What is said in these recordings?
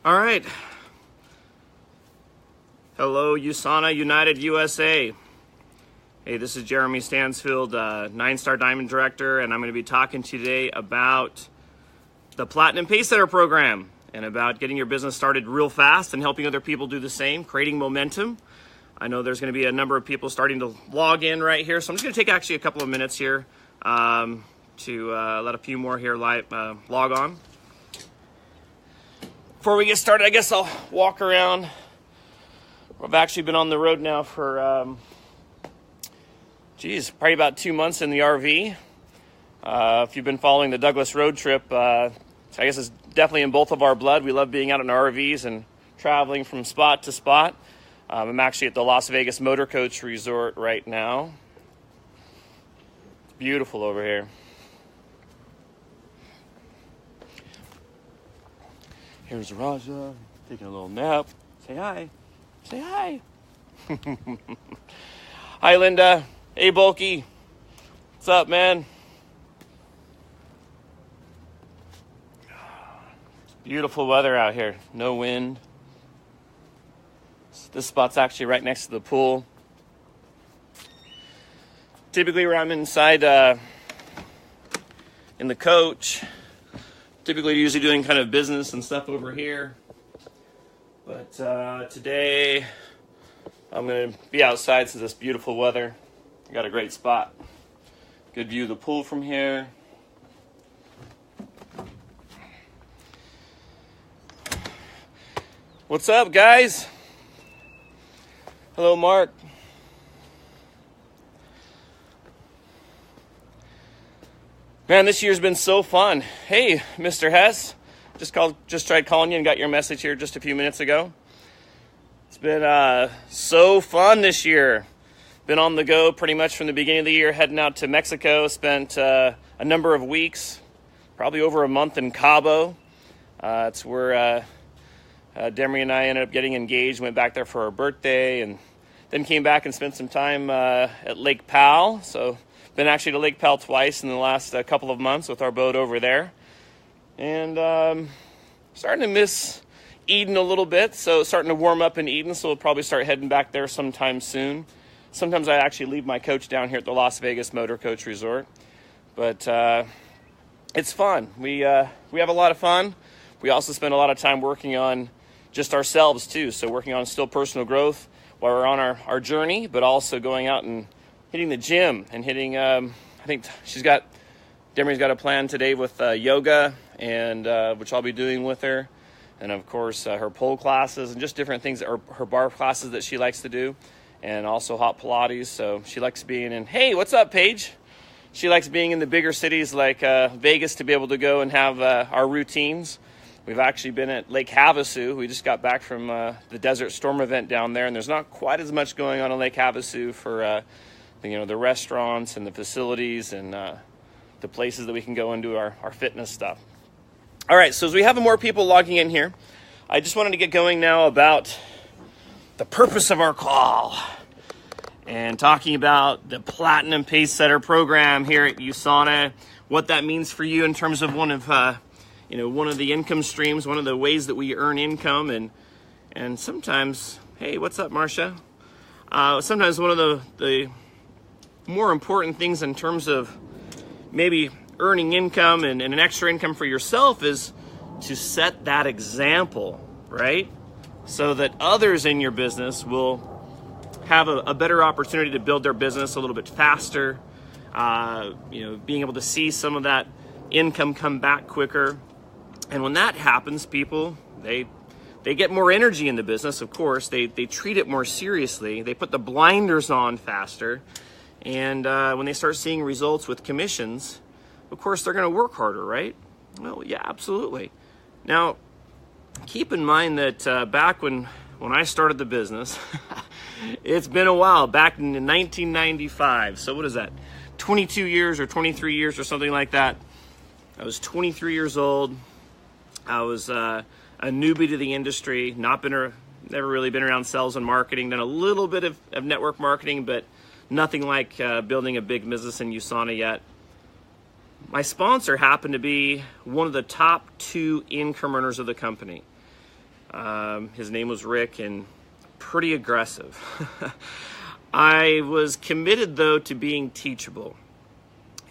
All right. Hello, USANA United USA. Hey, this is Jeremy Stansfield, 9-star Diamond Director, and I'm going to be talking to you today about the Platinum Pacesetter program and about getting your business started real fast and helping other people do the same, creating momentum. I know there's going to be a number of people starting to log in right here, so I'm just going to take actually a couple of minutes here to let a few more here log on. Before we get started, I guess I'll walk around. I've actually been on the road now for, probably about 2 months in the RV. If you've been following the Douglas road trip, I guess it's definitely in both of our blood. We love being out in our RVs and traveling from spot to spot. I'm actually at the Las Vegas Motor Coach Resort right now. It's beautiful over here. Here's Raja taking a little nap. Say hi. Say hi. Hi, Linda. Hey, Bulky. What's up, man? It's beautiful weather out here. No wind. This spot's actually right next to the pool. Typically, where I'm inside in the coach, typically usually doing kind of business and stuff over here. But today, I'm going to be outside since it's beautiful weather. Got a great spot. Good view of the pool from here. What's up, guys? Hello, Mark. Man, this year's been so fun. Hey, Mr. Hess. Just tried calling you and got your message here just a few minutes ago. It's been so fun this year. Been on the go pretty much from the beginning of the year, heading out to Mexico. Spent a number of weeks, probably over a month in Cabo. It's where Demery and I ended up getting engaged. Went back there for our birthday, and then came back and spent some time at Lake Powell. So been actually to Lake Powell twice in the last couple of months with our boat over there. And starting to miss Eden a little bit, so starting to warm up in Eden, so we'll probably start heading back there sometime soon. Sometimes I actually leave my coach down here at the Las Vegas Motor Coach Resort. But it's fun. We have a lot of fun. We also spend a lot of time working on just ourselves too, so working on still personal growth while we're on our journey, but also going out and hitting the gym and hitting, I think Demery's got a plan today with yoga, and which I'll be doing with her. And of course, her pole classes and just different things, or her bar classes that she likes to do. And also hot Pilates. So she likes being in, hey, what's up, Paige? She likes being in the bigger cities like Vegas to be able to go and have our routines. We've actually been at Lake Havasu. We just got back from the Desert Storm event down there, and there's not quite as much going on in Lake Havasu for the restaurants and the facilities and the places that we can go and do our fitness stuff. All right, so as we have more people logging in here, I just wanted to get going now about the purpose of our call and talking about the Platinum Pacesetter program here at USANA, what that means for you in terms of one of the income streams, one of the ways that we earn income, and sometimes, hey, what's up, Marcia? Sometimes one of the more important things in terms of maybe earning income and an extra income for yourself is to set that example, right? So that others in your business will have a better opportunity to build their business a little bit faster, being able to see some of that income come back quicker. And when that happens, people, they get more energy in the business, of course. They treat it more seriously. They put the blinders on faster. And when they start seeing results with commissions, of course, they're going to work harder, right? Well, yeah, absolutely. Now, keep in mind that back when I started the business, it's been a while, back in 1995. So what is that? 22 years or 23 years or something like that. I was 23 years old. I was a newbie to the industry, never really been around sales and marketing, done a little bit of network marketing, but nothing like building a big business in USANA yet. My sponsor happened to be one of the top 2 income earners of the company. His name was Rick, and pretty aggressive. I was committed, though, to being teachable.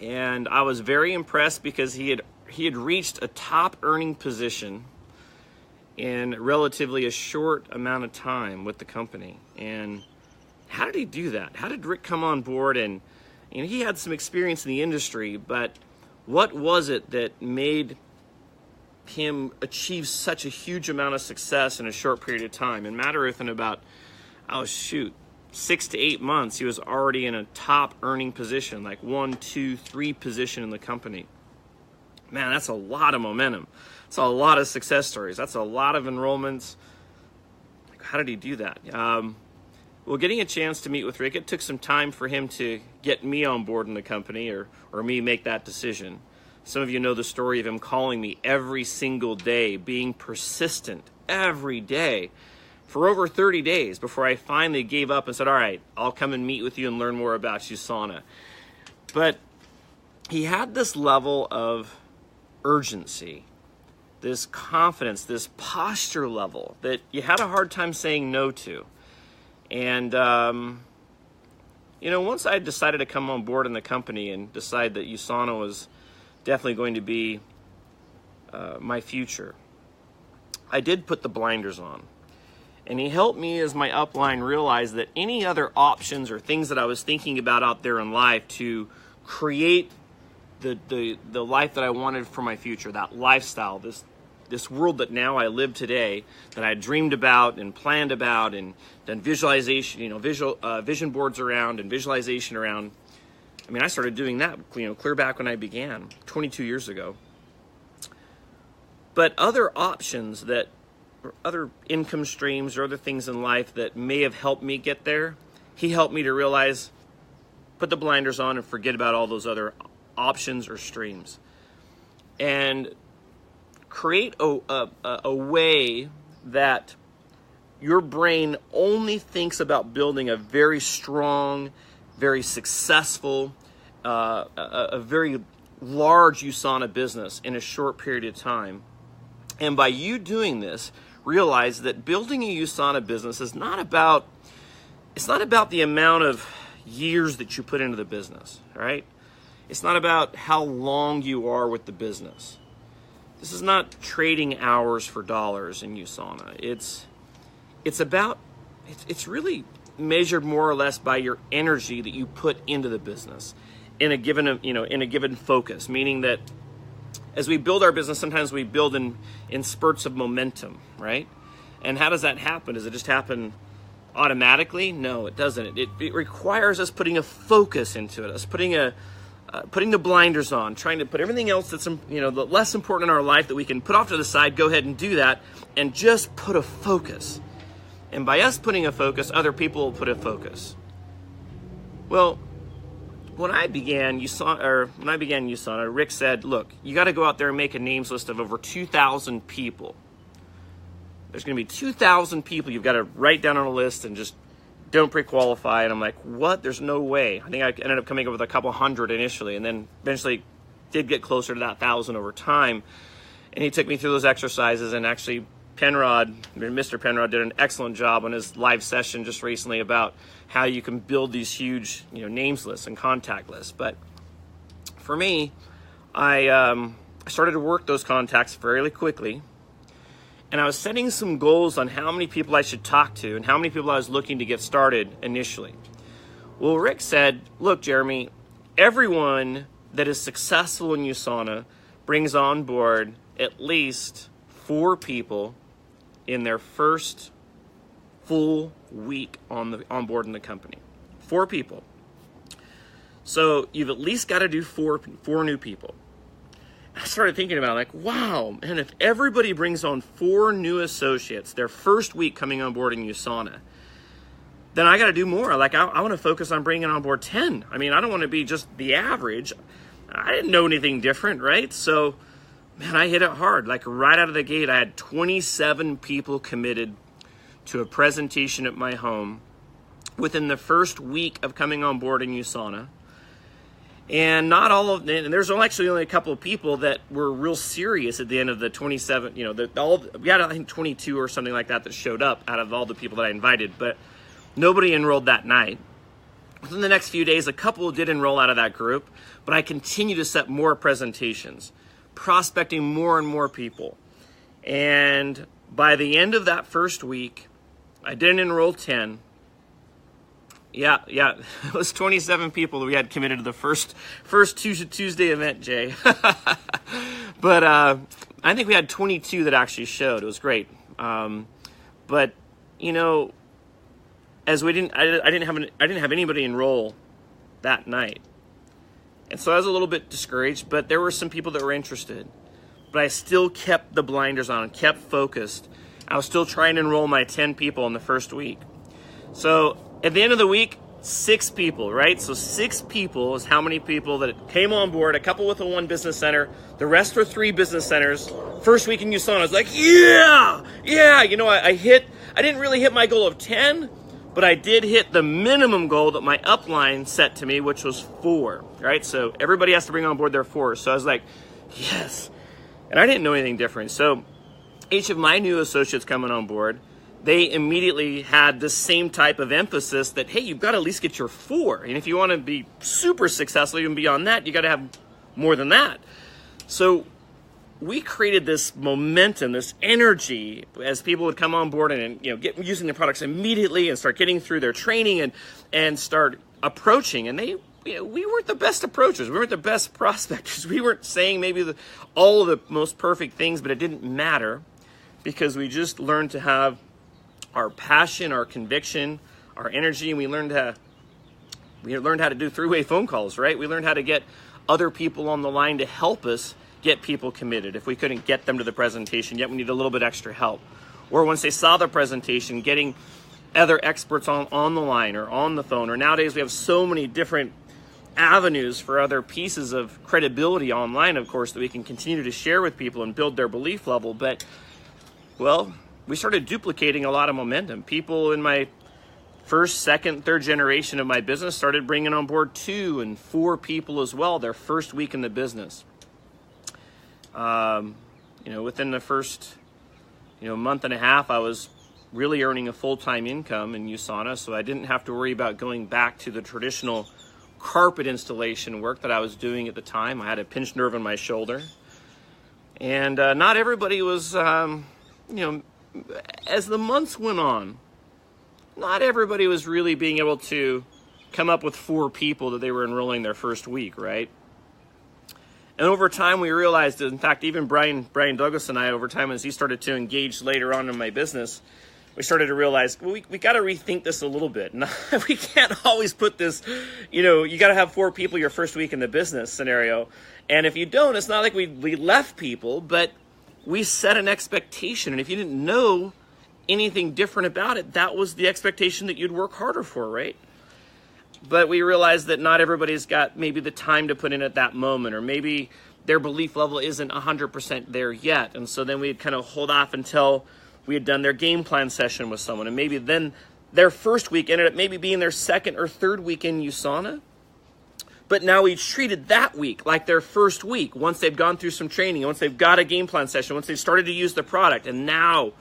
And I was very impressed because he had reached a top earning position in relatively a short amount of time with the company. And how did he do that? How did Rick come on board? And he had some experience in the industry, but what was it that made him achieve such a huge amount of success in a short period of time? In matter of about, 6 to 8 months, he was already in a top earning position, like 1, 2, 3 position in the company. Man, that's a lot of momentum. That's a lot of success stories. That's a lot of enrollments. How did he do that? Well, getting a chance to meet with Rick, it took some time for him to get me on board in the company, or me make that decision. Some of you know the story of him calling me every single day, being persistent every day for over 30 days before I finally gave up and said, all right, I'll come and meet with you and learn more about USANA. But he had this level of urgency, this confidence, this posture level that you had a hard time saying no to. And, once I decided to come on board in the company and decide that USANA was definitely going to be my future, I did put the blinders on. And he helped me as my upline realize that any other options or things that I was thinking about out there in life to create the life that I wanted for my future, that lifestyle, this world that now I live today, that I dreamed about and planned about and done visualization, vision boards around and visualization around. I started doing that, clear back when I began 22 years ago. But other options other income streams or other things in life that may have helped me get there, he helped me to realize, put the blinders on and forget about all those other options or streams. And create a way that your brain only thinks about building a very strong, very successful, a very large USANA business in a short period of time. And by you doing this, realize that building a USANA business is not about the amount of years that you put into the business, right? It's not about how long you are with the business. This is not trading hours for dollars in USANA. It's really measured more or less by your energy that you put into the business in a given focus, meaning that as we build our business, sometimes we build in spurts of momentum, right? And how does that happen? Does it just happen automatically? No, it doesn't. It requires us putting a focus into it, us putting the blinders on, trying to put everything else that's the less important in our life that we can put off to the side, go ahead and do that, and just put a focus. And by us putting a focus, other people will put a focus. Well, when I began USANA, Rick said, look, you got to go out there and make a names list of over 2,000 people. There's going to be 2,000 people you've got to write down on a list and just don't pre-qualify. And I'm like, what? There's no way. I think I ended up coming up with a couple hundred initially, and then eventually did get closer to that 1,000 over time. And he took me through those exercises, and actually Mr. Penrod did an excellent job on his live session just recently about how you can build these huge, names lists and contact lists. But for me, I started to work those contacts fairly quickly, and I was setting some goals on how many people I should talk to and how many people I was looking to get started initially. Well, Rick said, look, Jeremy, everyone that is successful in USANA brings on board at least 4 people in their first full week on board in the company. 4 people. So you've at least got to do 4 new people. I started thinking about wow, man, if everybody brings on 4 new associates their first week coming on board in USANA, then I got to do more. I want to focus on bringing on board 10. I don't want to be just the average. I didn't know anything different, right? So, man, I hit it hard. Right out of the gate, I had 27 people committed to a presentation at my home within the first week of coming on board in USANA. And not all of, and there's actually only a couple of people that were real serious at the end of the 27, we had, I think, 22 or something like that showed up out of all the people that I invited, but nobody enrolled that night. Within the next few days, a couple did enroll out of that group, but I continue to set more presentations, prospecting more and more people. And by the end of that first week, I didn't enroll 10. Yeah, it was 27 people that we had committed to the first Tuesday event, Jay. But I think we had 22 that actually showed. It was great. But as I didn't have anybody enroll that night, and so I was a little bit discouraged. But there were some people that were interested. But I still kept the blinders on, kept focused. I was still trying to enroll my 10 people in the first week. So at the end of the week, 6 people, right? So 6 people is how many people that came on board, a couple with a 1 business center, the rest were 3 business centers. First week in USANA, I was like, yeah. I didn't really hit my goal of 10, but I did hit the minimum goal that my upline set to me, which was 4, right? So everybody has to bring on board their 4. So I was like, yes. And I didn't know anything different. So each of my new associates coming on board, they immediately had the same type of emphasis that, hey, you've got to at least get your 4. And if you want to be super successful, even beyond that, you got to have more than that. So we created this momentum, this energy as people would come on board and get using the products immediately and start getting through their training and start approaching. And we weren't the best approachers. We weren't the best prospectors. We weren't saying maybe all of the most perfect things, but it didn't matter because we just learned to have our passion, our conviction, our energy, and we learned how to do three-way phone calls, right? We learned how to get other people on the line to help us get people committed. If we couldn't get them to the presentation, yet we need a little bit extra help. Or once they saw the presentation, getting other experts on the line or on the phone. Or nowadays we have so many different avenues for other pieces of credibility online, of course, that we can continue to share with people and build their belief level. But, well, we started duplicating a lot of momentum. People in my first, second, third generation of my business started bringing on board 2 and 4 people as well their first week in the business. Within the first, month and a half, I was really earning a full-time income in USANA, so I didn't have to worry about going back to the traditional carpet installation work that I was doing at the time. I had a pinched nerve in my shoulder. And not everybody was, as the months went on, not everybody was really being able to come up with 4 people that they were enrolling their first week, right? And over time, we realized that, in fact, even Brian Douglas and I, over time, as he started to engage later on in my business, we started to realize, well, we got to rethink this a little bit. We can't always put this, you got to have 4 people your first week in the business scenario. And if you don't, it's not like we left people, but we set an expectation. And if you didn't know anything different about it, that was the expectation that you'd work harder for, right? But we realized that not everybody's got maybe the time to put in at that moment, or maybe their belief level isn't 100% there yet. And so then we'd kind of hold off until we had done their game plan session with someone. And maybe then their first week ended up maybe being their second or third week in USANA. But now we treated that week like their first week, once they've gone through some training, once they've got a game plan session, once they've started to use the product. And now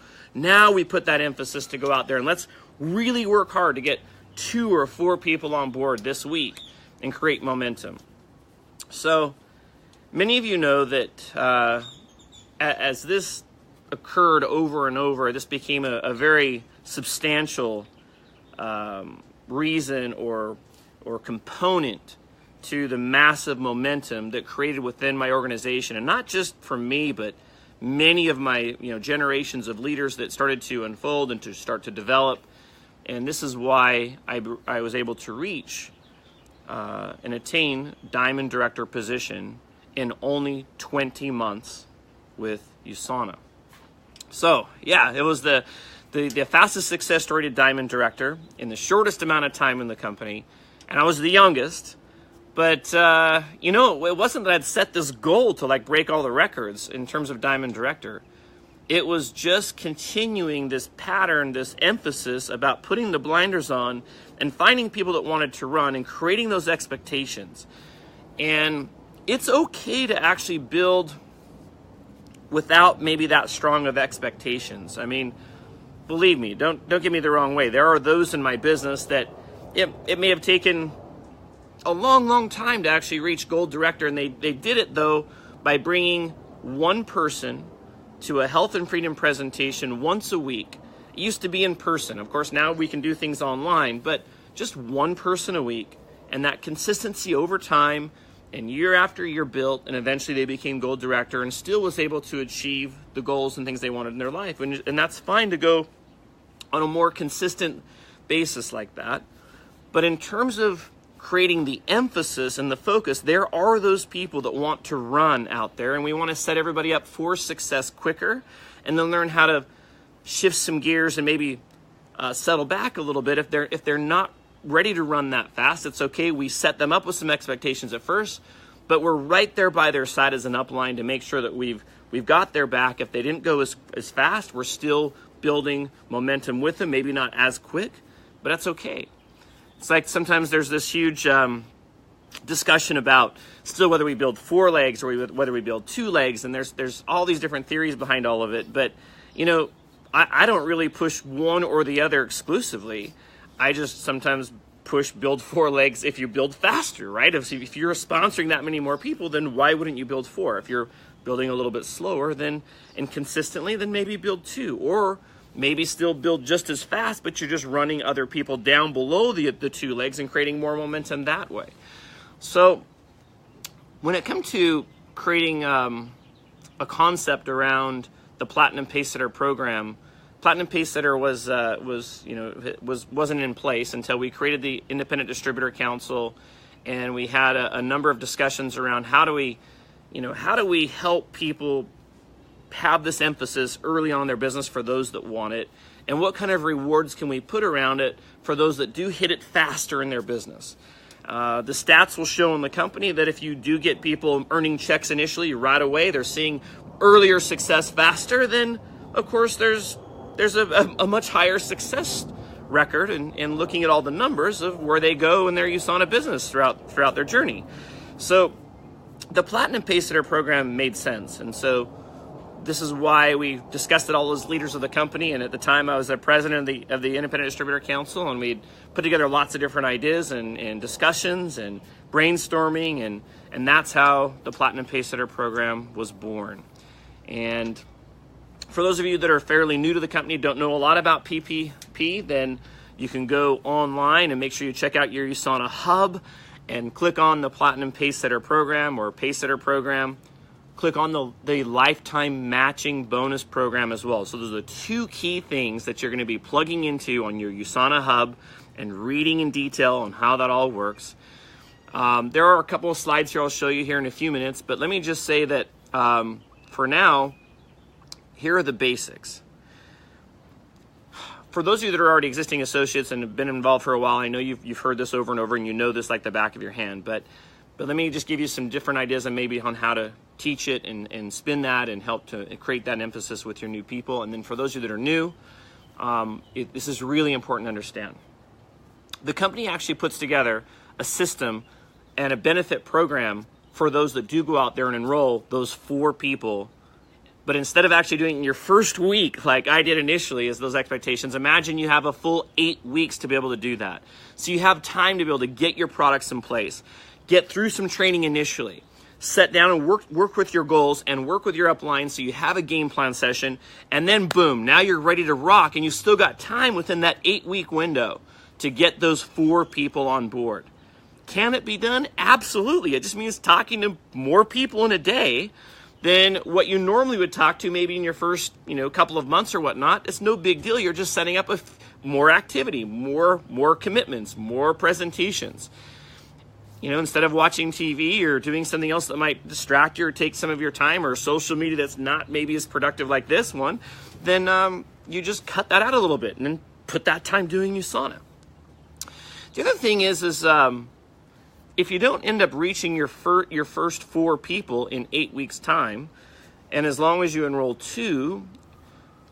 we put that emphasis to go out there and let's really work hard to get 2 or 4 people on board this week and create momentum. So many of you know that as this occurred over and over, this became a very substantial reason or component to the massive momentum that created within my organization. And not just for me, but many of my generations of leaders that started to unfold and to start to develop. And this is why I was able to reach and attain Diamond Director position in only 20 months with USANA. So yeah, it was the fastest success story to Diamond Director in the shortest amount of time in the company. And I was the youngest. But, it wasn't that I'd set this goal to break all the records in terms of Diamond Director. It was just continuing this pattern, this emphasis about putting the blinders on and finding people that wanted to run and creating those expectations. And it's okay to actually build without maybe that strong of expectations. I mean, believe me, don't get me the wrong way. There are those in my business that it may have taken a long time to actually reach Gold Director, and they did it though by bringing one person to a health and freedom presentation once a week. It used to be in person. Of course, now we can do things online, but just one person a week, and that consistency over time, and year after year built, and eventually they became Gold Director and still was able to achieve the goals and things they wanted in their life. And that's fine to go on a more consistent basis like that. But in terms of creating the emphasis and the focus, there are those people that want to run out there, and we want to set everybody up for success quicker, and then learn how to shift some gears and maybe settle back a little bit. If they're not ready to run that fast, it's okay. We set them up with some expectations at first, but we're right there by their side as an upline to make sure that we've got their back. If they didn't go as fast, we're still building momentum with them, maybe not as quick, but that's okay. It's like sometimes there's this huge discussion about still whether we build 4 legs or whether we build 2 legs, and there's all these different theories behind all of it. But I don't really push one or the other exclusively. I just sometimes push build 4 legs if you build faster, right? If you're sponsoring that many more people, then why wouldn't you build 4? If you're building a little bit slower and consistently, then maybe build 2, or maybe still build just as fast, but you're just running other people down below the 2 legs and creating more momentum that way. So when it comes to creating a concept around the Platinum Pacesetter program, Platinum Pacesetter wasn't in place until we created the Independent Distributor Council, and we had a number of discussions around how do we help people have this emphasis early on in their business for those that want it, and what kind of rewards can we put around it for those that do hit it faster in their business. The stats will show in the company that if you do get people earning checks initially right away, they're seeing earlier success faster, then of course there's a much higher success record in looking at all the numbers of where they go in their USANA business throughout their journey. So the Platinum Pacesetter program made sense, and so this is why we discussed it all as leaders of the company. And at the time, I was the president of the Independent Distributor Council, and we'd put together lots of different ideas and discussions and brainstorming, and that's how the Platinum Pacesetter program was born. And for those of you that are fairly new to the company, don't know a lot about PPP, then you can go online and make sure you check out your USANA hub and click on the Platinum Pacesetter program or Pacesetter program. Click on the lifetime matching bonus program as well. So those are the 2 key things that you're going to be plugging into on your USANA hub and reading in detail on how that all works. There are a couple of slides here I'll show you here in a few minutes, but let me just say that for now, here are the basics. For those of you that are already existing associates and have been involved for a while, I know you've heard this over and over and you know this like the back of your hand, but let me just give you some different ideas and maybe on how to teach it and spin that and help to create that emphasis with your new people. And then for those of you that are new, this is really important to understand. The company actually puts together a system and a benefit program for those that do go out there and enroll those 4 people. But instead of actually doing it in your first week, like I did initially as those expectations, imagine you have a full 8 weeks to be able to do that. So you have time to be able to get your products in place, get through some training initially, set down and work with your goals and work with your upline so you have a game plan session, and then boom, now you're ready to rock, and you still got time within that 8-week window to get those 4 people on board. Can it be done? Absolutely. It just means talking to more people in a day than what you normally would talk to maybe in your first couple of months or whatnot. It's no big deal. You're just setting up more activity, more commitments, more presentations. Instead of watching TV or doing something else that might distract you or take some of your time, or social media that's not maybe as productive like this one, then you just cut that out a little bit and then put that time doing USANA. The other thing is if you don't end up reaching your first 4 people in 8 weeks' time, and as long as you enroll 2,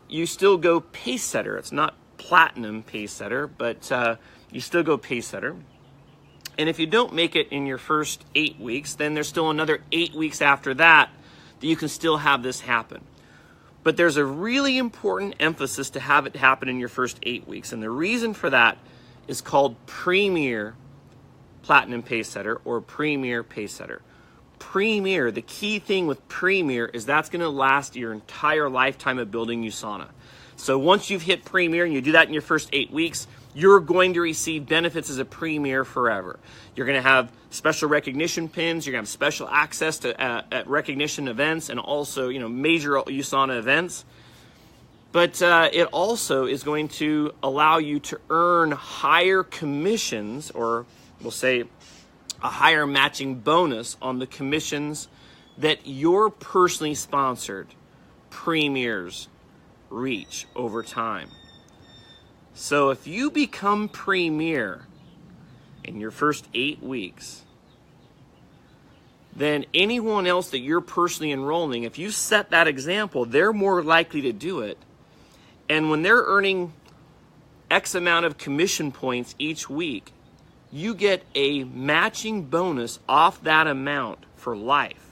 you still go Pacesetter. It's not Platinum Pacesetter, but you still go Pacesetter. And if you don't make it in your first 8 weeks, then there's still another 8 weeks after that you can still have this happen. But there's a really important emphasis to have it happen in your first 8 weeks. And the reason for that is called Premier Platinum Pacesetter or Premier Pacesetter. Premier, the key thing with Premier is that's going to last your entire lifetime of building USANA. So once you've hit Premier and you do that in your first 8 weeks, you're going to receive benefits as a Premier forever. You're going to have special recognition pins. You're going to have special access to at recognition events and also, major USANA events. But it also is going to allow you to earn higher commissions, or we'll say a higher matching bonus on the commissions that your personally sponsored premiers reach over time. So if you become premier in your first 8 weeks, then anyone else that you're personally enrolling, if you set that example, they're more likely to do it. And when they're earning X amount of commission points each week, you get a matching bonus off that amount for life.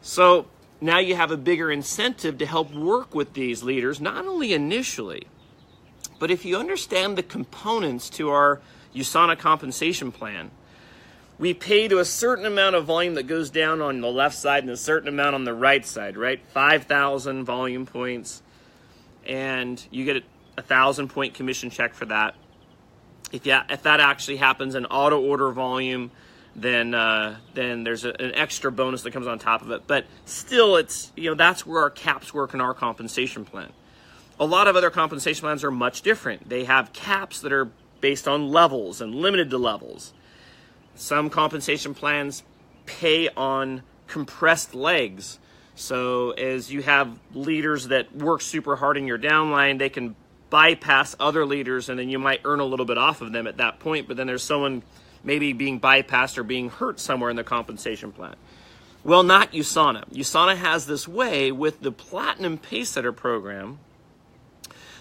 So now you have a bigger incentive to help work with these leaders, not only initially, but if you understand the components to our USANA compensation plan, we pay to a certain amount of volume that goes down on the left side and a certain amount on the right side, right? 5,000 volume points, and you get a 1,000-point commission check for that. If that actually happens in auto order volume, then there's an extra bonus that comes on top of it. But still, it's that's where our caps work in our compensation plan. A lot of other compensation plans are much different. They have caps that are based on levels and limited to levels. Some compensation plans pay on compressed legs. So as you have leaders that work super hard in your downline, they can bypass other leaders, and then you might earn a little bit off of them at that point, but then there's someone maybe being bypassed or being hurt somewhere in the compensation plan. Well, not USANA. USANA has this way with the Platinum Pacesetter program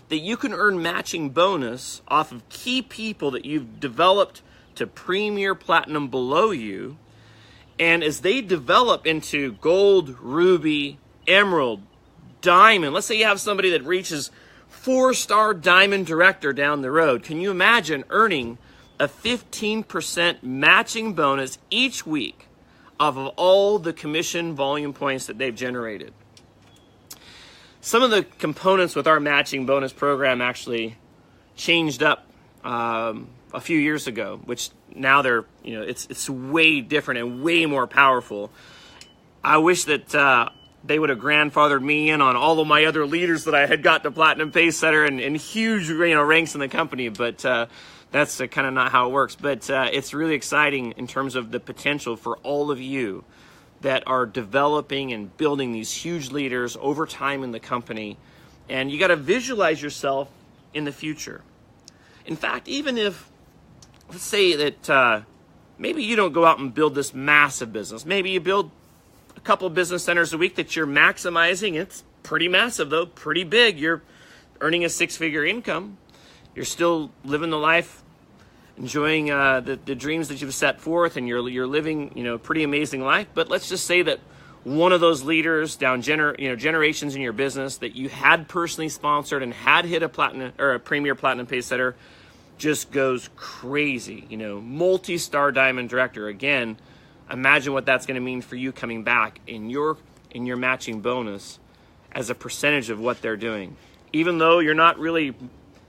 that you can earn matching bonus off of key people that you've developed to Premier Platinum below you. And as they develop into Gold, Ruby, Emerald, Diamond, let's say you have somebody that reaches 4-star Diamond Director down the road. Can you imagine earning a 15% matching bonus each week off of all the commission volume points that they've generated? Some of the components with our matching bonus program actually changed up a few years ago, which now they're, it's way different and way more powerful. I wish that they would have grandfathered me in on all of my other leaders that I had got to Platinum Pacesetter and huge, ranks in the company, but that's kind of not how it works. But it's really exciting in terms of the potential for all of you that are developing and building these huge leaders over time in the company. And you got to visualize yourself in the future. In fact, even if, let's say that maybe you don't go out and build this massive business. Maybe you build a couple of business centers a week that you're maximizing. It's pretty massive, though, pretty big. You're earning a 6-figure income. You're still living the life, enjoying the dreams that you've set forth, and you're living, a pretty amazing life. But let's just say that one of those leaders down generations in your business that you had personally sponsored and had hit a platinum or a Premier Platinum Pacesetter just goes crazy, multi-star Diamond Director. Again, imagine what that's going to mean for you coming back in your matching bonus as a percentage of what they're doing. Even though you're not really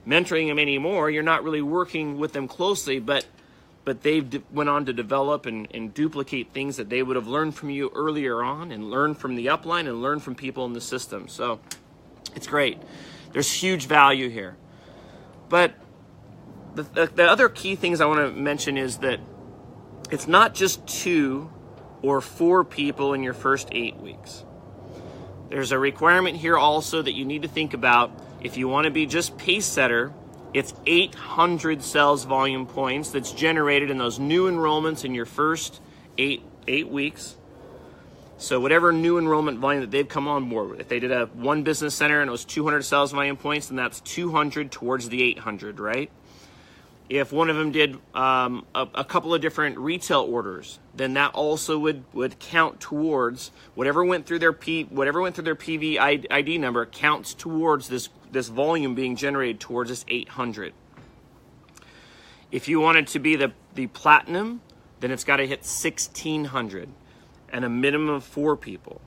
mentoring them anymore, you're not really working with them closely, but they've went on to develop and duplicate things that they would have learned from you earlier on and learned from the upline and learned from people in the system. So it's great. There's huge value here. But the other key things I want to mention is that it's not just 2 or 4 people in your first 8 weeks. There's a requirement here also that you need to think about. If you want to be just Pacesetter, it's 800 sales volume points that's generated in those new enrollments in your first 8 weeks. So whatever new enrollment volume that they've come on board with, if they did a one business center and it was 200 sales volume points, then that's 200 towards the 800, right? If one of them did a couple of different retail orders, then that also would count towards whatever went through their PV ID number counts towards this volume being generated towards this 800. If you want it to be the platinum, then it's got to hit 1600 and a minimum of 4 people.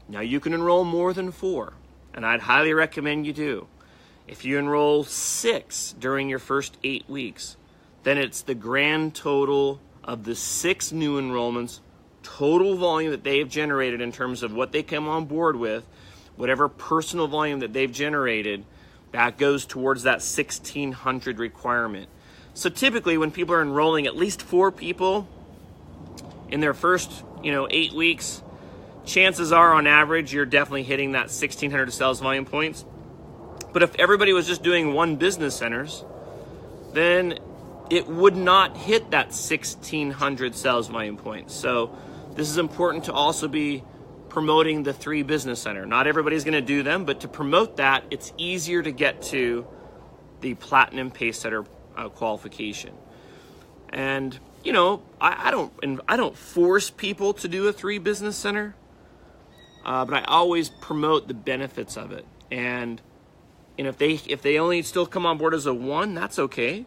Now you can enroll more than 4, and I'd highly recommend you do. If you enroll 6 during your first 8 weeks, then it's the grand total of the 6 new enrollments, total volume that they've generated in terms of what they come on board with, whatever personal volume that they've generated, that goes towards that 1600 requirement. So typically when people are enrolling at least 4 people in their first 8 weeks, chances are on average you're definitely hitting that 1600 sales volume points. But if everybody was just doing 1 business centers, then it would not hit that 1600 sales volume points. So this is important to also be promoting the 3 business center. Not everybody's going to do them, but to promote that, it's easier to get to the platinum pace setter qualification. And I don't force people to do a 3 business center, but I always promote the benefits of it. And if they only still come on board as a 1, that's okay.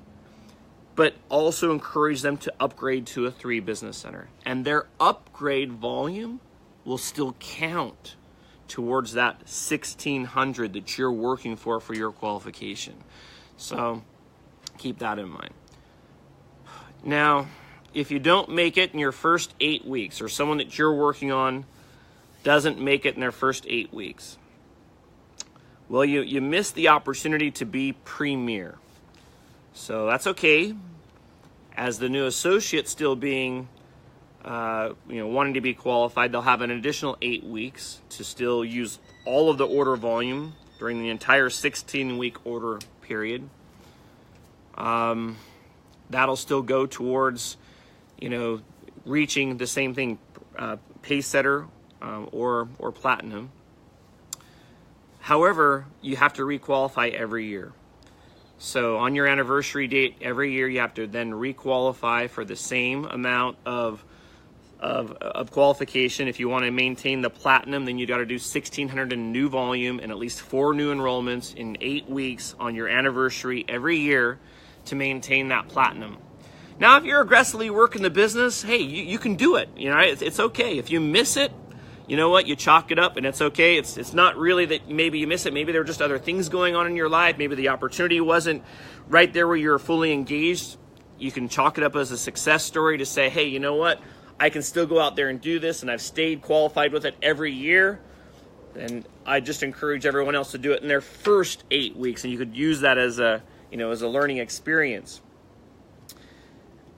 But also encourage them to upgrade to a 3 business center. And their upgrade volume will still count towards that 1600 that you're working for your qualification. So keep that in mind. Now, if you don't make it in your first 8 weeks, or someone that you're working on doesn't make it in their first 8 weeks, well, you miss the opportunity to be premier. So that's okay. As the new associate still being, wanting to be qualified, they'll have an additional 8 weeks to still use all of the order volume during the entire 16-week order period. That'll still go towards, reaching the same thing, pace setter or platinum. However, you have to requalify every year. So on your anniversary date, every year you have to then requalify for the same amount of qualification. If you want to maintain the platinum, then you got to do 1600 in new volume and at least 4 new enrollments in 8 weeks on your anniversary every year to maintain that platinum. Now, if you're aggressively working the business, hey, you can do it. It's okay. If you miss it, you know what? You chalk it up and it's okay. It's not really that maybe you miss it. Maybe there were just other things going on in your life. Maybe the opportunity wasn't right there where you're fully engaged. You can chalk it up as a success story to say, hey, you know what? I can still go out there and do this, and I've stayed qualified with it every year. And I just encourage everyone else to do it in their first 8 weeks, and you could use that as a learning experience.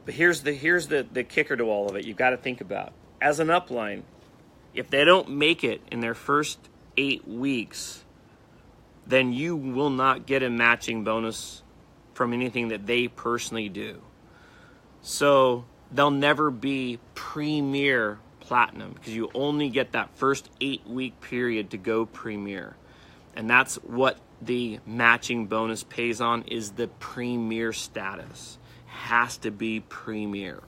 But here's the kicker to all of it. You've got to think about, as an upline, if they don't make it in their first 8 weeks, then you will not get a matching bonus from anything that they personally do. So they'll never be premier platinum because you only get that first 8-week period to go premier. And that's what the matching bonus pays on, is the premier status. Has to be premier.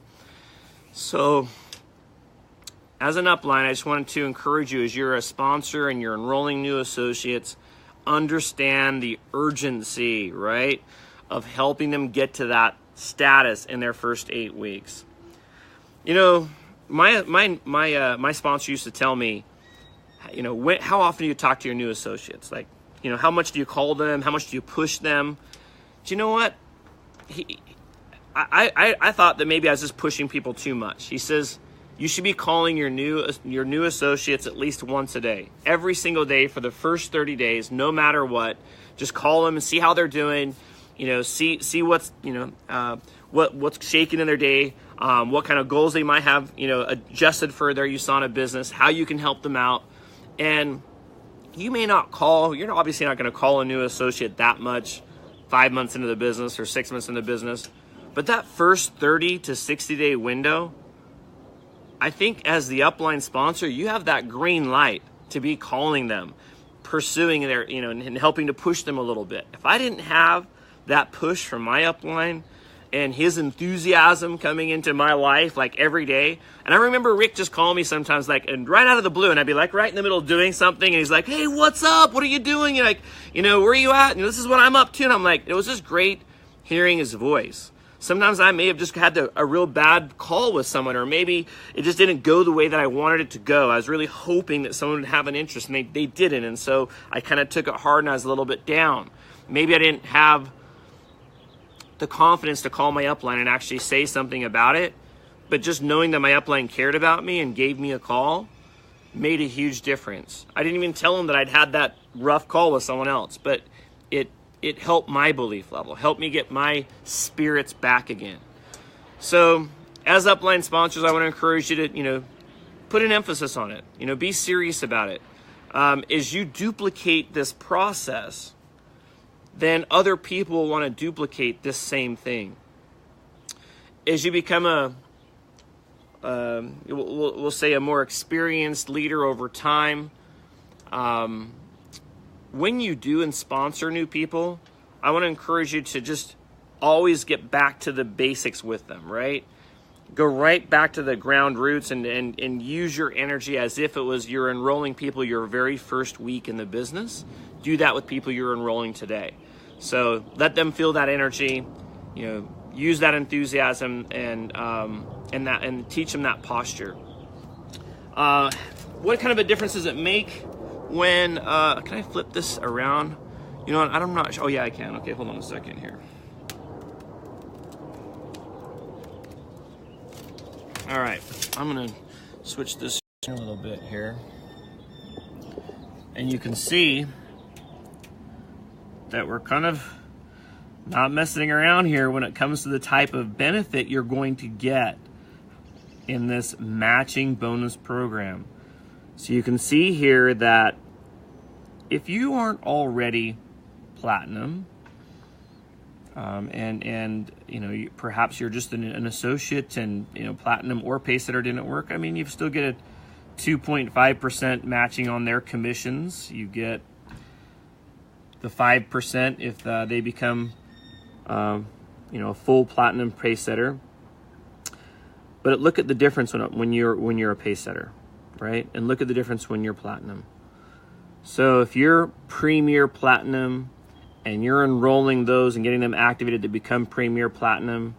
So as an upline, I just wanted to encourage you, as you're a sponsor and you're enrolling new associates, understand the urgency, right, of helping them get to that status in their first 8 weeks. My sponsor used to tell me, how often do you talk to your new associates? Like, how much do you call them? How much do you push them? Do you know what? I thought that maybe I was just pushing people too much. He says, you should be calling your new associates at least once a day, every single day for the first 30 days, no matter what. Just call them and see how they're doing. See what's what's shaking in their day, what kind of goals they might have, adjusted for their USANA business, how you can help them out. And you may not call. You're obviously not going to call a new associate that much 5 months into the business or 6 months into the business, but that first 30 to 60 day window, I think as the upline sponsor, you have that green light to be calling them, pursuing their, and helping to push them a little bit. If I didn't have that push from my upline, and his enthusiasm coming into my life like every day. And I remember Rick just calling me sometimes, like, and right out of the blue, and I'd be like right in the middle of doing something, and he's like, hey, what's up? What are you doing? And like, where are you at? And this is what I'm up to. And I'm like, it was just great hearing his voice. Sometimes I may have just had a real bad call with someone, or maybe it just didn't go the way that I wanted it to go. I was really hoping that someone would have an interest, and they didn't. And so I kind of took it hard, and I was a little bit down. Maybe I didn't have the confidence to call my upline and actually say something about it. But just knowing that my upline cared about me and gave me a call made a huge difference. I didn't even tell him that I'd had that rough call with someone else, but it helped my belief level, helped me get my spirits back again. So as upline sponsors, I want to encourage you to, put an emphasis on it, be serious about it. As you duplicate this process, then other people will want to duplicate this same thing. As you become we'll say a more experienced leader over time, when you do and sponsor new people, I want to encourage you to just always get back to the basics with them, right? Go right back to the ground roots and use your energy as if it was you're enrolling people your very first week in the business. Do that with people you're enrolling today. So let them feel that energy, use that enthusiasm and teach them that posture. What kind of a difference does it make when, can I flip this around? I'm not sure. Oh yeah, I can. Okay, hold on a second here. All right, I'm gonna switch this a little bit here. And you can see that we're kind of not messing around here when it comes to the type of benefit you're going to get in this matching bonus program. So you can see here that if you aren't already platinum, perhaps you're just an associate and platinum or Pacesetter didn't work, you still get a 2.5% matching on their commissions. You get the 5% if they become a full platinum Pacesetter. But look at the difference when you're a Pacesetter, right? And look at the difference when you're platinum. So if you're Premier Platinum and you're enrolling those and getting them activated to become Premier Platinum,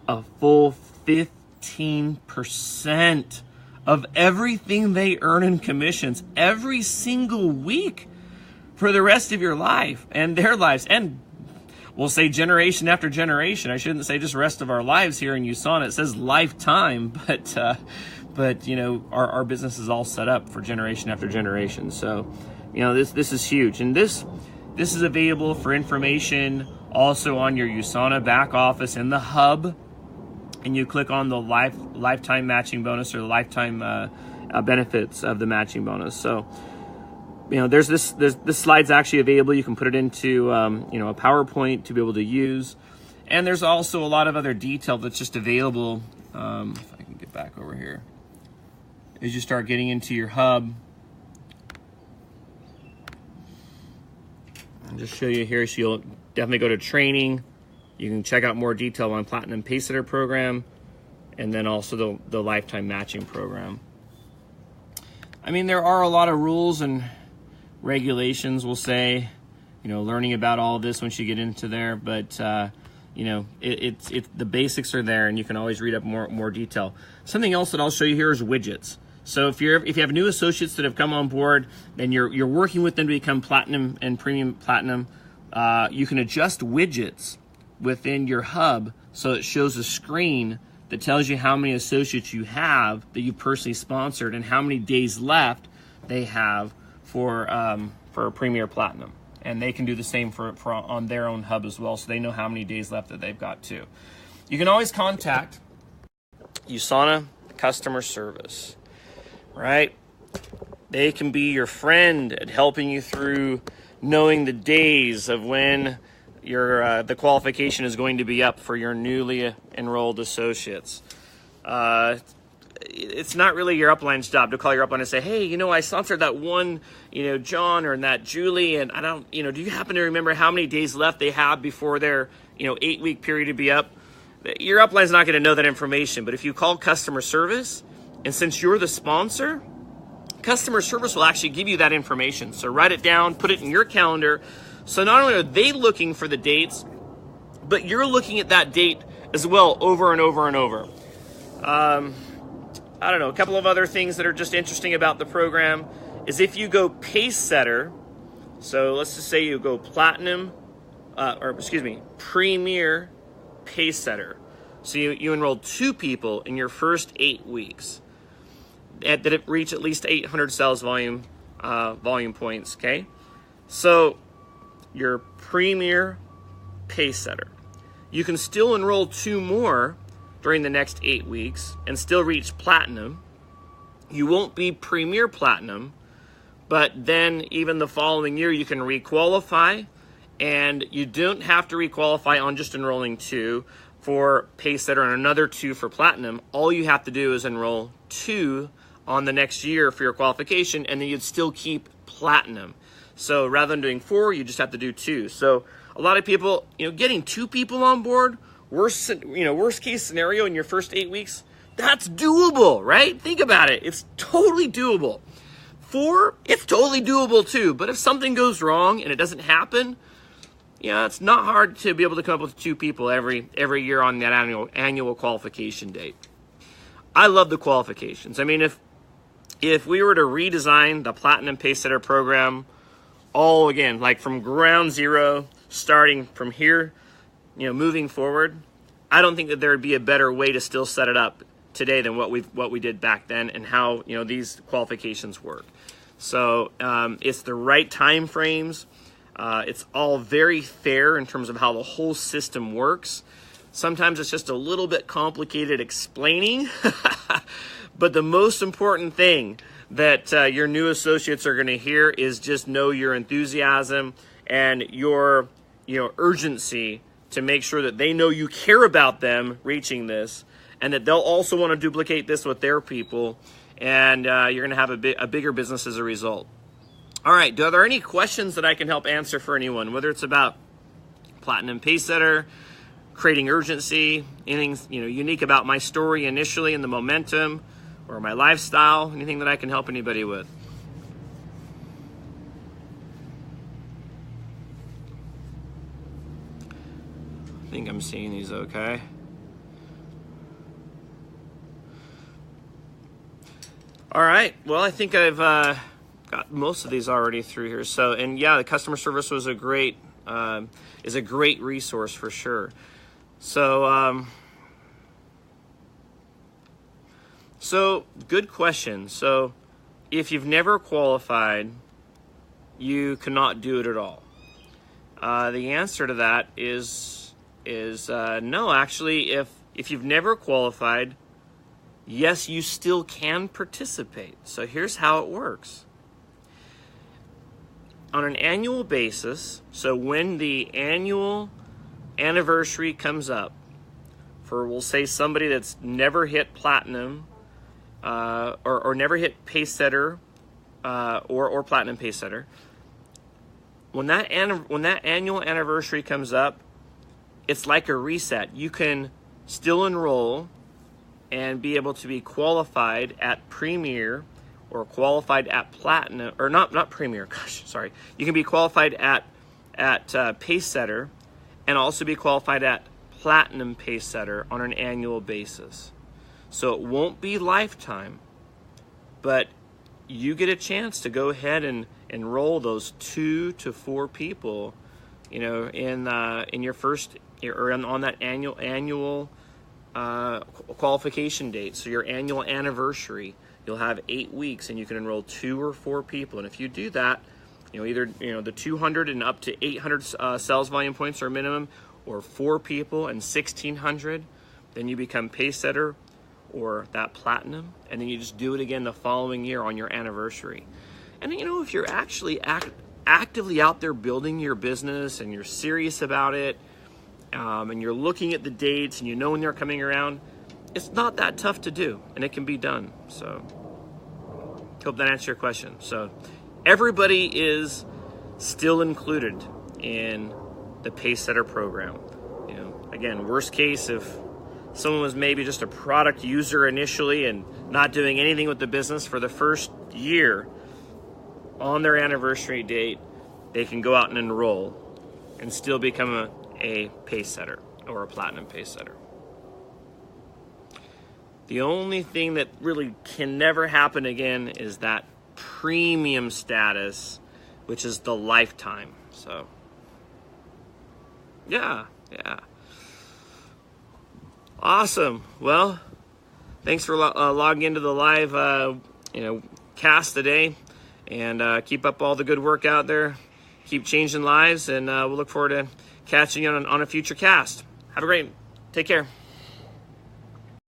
a full 15% of everything they earn in commissions every single week for the rest of your life and their lives. And we'll say generation after generation. I shouldn't say just rest of our lives here in USANA. It says lifetime, but our business is all set up for generation after generation. So, this is huge. And this is available for information also on your USANA back office in the hub. And you click on the lifetime matching bonus or the lifetime benefits of the matching bonus. So, there's this slide's actually available. You can put it into a PowerPoint to be able to use. And there's also a lot of other detail that's just available. If I can get back over here, as you start getting into your hub, I'll just show you here. So you'll definitely go to training. You can check out more detail on Platinum Pacesetter program, and then also the lifetime matching program. There are a lot of rules and regulations, we'll say, learning about all of this once you get into there, but it's the basics are there, and you can always read up more detail. Something else that I'll show you here is widgets. So if you have new associates that have come on board and you're working with them to become platinum and premium platinum, you can adjust widgets within your hub so it shows a screen that tells you how many associates you have that you personally sponsored and how many days left they have for Premier Platinum. And they can do the same for on their own hub as well, so they know how many days left that they've got too. You can always contact USANA customer service, right? They can be your friend at helping you through knowing the days of when the qualification is going to be up for your newly enrolled associates. It's not really your upline's job to call your upline and say, hey, I sponsored that one, John or that Julie, and I don't, do you happen to remember how many days left they have before their, 8-week period to be up? your upline's not going to know that information, but if you call customer service, and since you're the sponsor, customer service will actually give you that information. So write it down, put it in your calendar. So not only are they looking for the dates, but you're looking at that date as well over and over and over. I don't know, a couple of other things that are just interesting about the program is if you go pace setter, so let's just say you go premier pace setter. So you enroll 2 people in your first 8 weeks that it reach at least 800 sales volume points, okay? So your premier pace setter. You can still enroll 2 more during the next 8 weeks and still reach platinum. You won't be premier platinum, but then even the following year you can requalify, and you don't have to requalify on just enrolling 2 for pace setter and another 2 for platinum. All you have to do is enroll 2 on the next year for your qualification, and then you'd still keep platinum. So rather than doing 4, you just have to do 2. So a lot of people, getting 2 people on board, worst case scenario in your first 8 weeks, that's doable, right? Think about it. It's totally doable. 4, it's totally doable too. But if something goes wrong and it doesn't happen, it's not hard to be able to come up with 2 people every year on that annual qualification date. I love the qualifications. I mean, if we were to redesign the Platinum Pace Setter program all again, like from ground zero, starting from here, moving forward, I don't think that there would be a better way to still set it up today than what we did back then, and how these qualifications work. So it's the right time frames. It's all very fair in terms of how the whole system works. Sometimes it's just a little bit complicated explaining, but the most important thing that your new associates are going to hear is just know your enthusiasm and your urgency to make sure that they know you care about them reaching this, and that they'll also want to duplicate this with their people, and you're going to have a bigger business as a result. All right, are there any questions that I can help answer for anyone, whether it's about Platinum Pace Setter, creating urgency, anything unique about my story initially and the momentum, or my lifestyle, anything that I can help anybody with? I think I'm seeing these okay. All right, well, I think I've got most of these already through here. So, and yeah, the customer service was is a great resource for sure. So, so good question. So if you've never qualified, you cannot do it at all. The answer to that is no. Actually, if you've never qualified, yes, you still can participate. So here's how it works. On an annual basis, so when the annual anniversary comes up for, we'll say, somebody that's never hit platinum or never hit pace setter or platinum pace setter, when that annual anniversary comes up, it's like a reset. You can still enroll and be able to be qualified at Premier or qualified at Platinum, or not Premier, gosh, sorry. You can be qualified at Pace Setter and also be qualified at Platinum Pace Setter on an annual basis. So it won't be lifetime, but you get a chance to go ahead and enroll those 2 to 4 people, in your first, or on that annual qualification date. So your annual anniversary, you'll have 8 weeks, and you can enroll 2 or 4 people. And if you do that, either the 200 and up to 800 sales volume points are minimum, or 4 people and 1,600, then you become pace setter or that platinum, and then you just do it again the following year on your anniversary. And if you're actually actively out there building your business and you're serious about it, and you're looking at the dates and when they're coming around, it's not that tough to do, and it can be done. So hope that answers your question. So everybody is still included in the Pace Setter program. Again, worst case, if someone was maybe just a product user initially and not doing anything with the business for the first year, on their anniversary date, they can go out and enroll and still become a pace setter or a platinum pace setter. The only thing that really can never happen again is that premium status, which is the lifetime. So, yeah. Awesome. Well, thanks for logging into the live, cast today, and keep up all the good work out there. Keep changing lives, and we'll look forward to catching you on a future cast. Have a great, take care.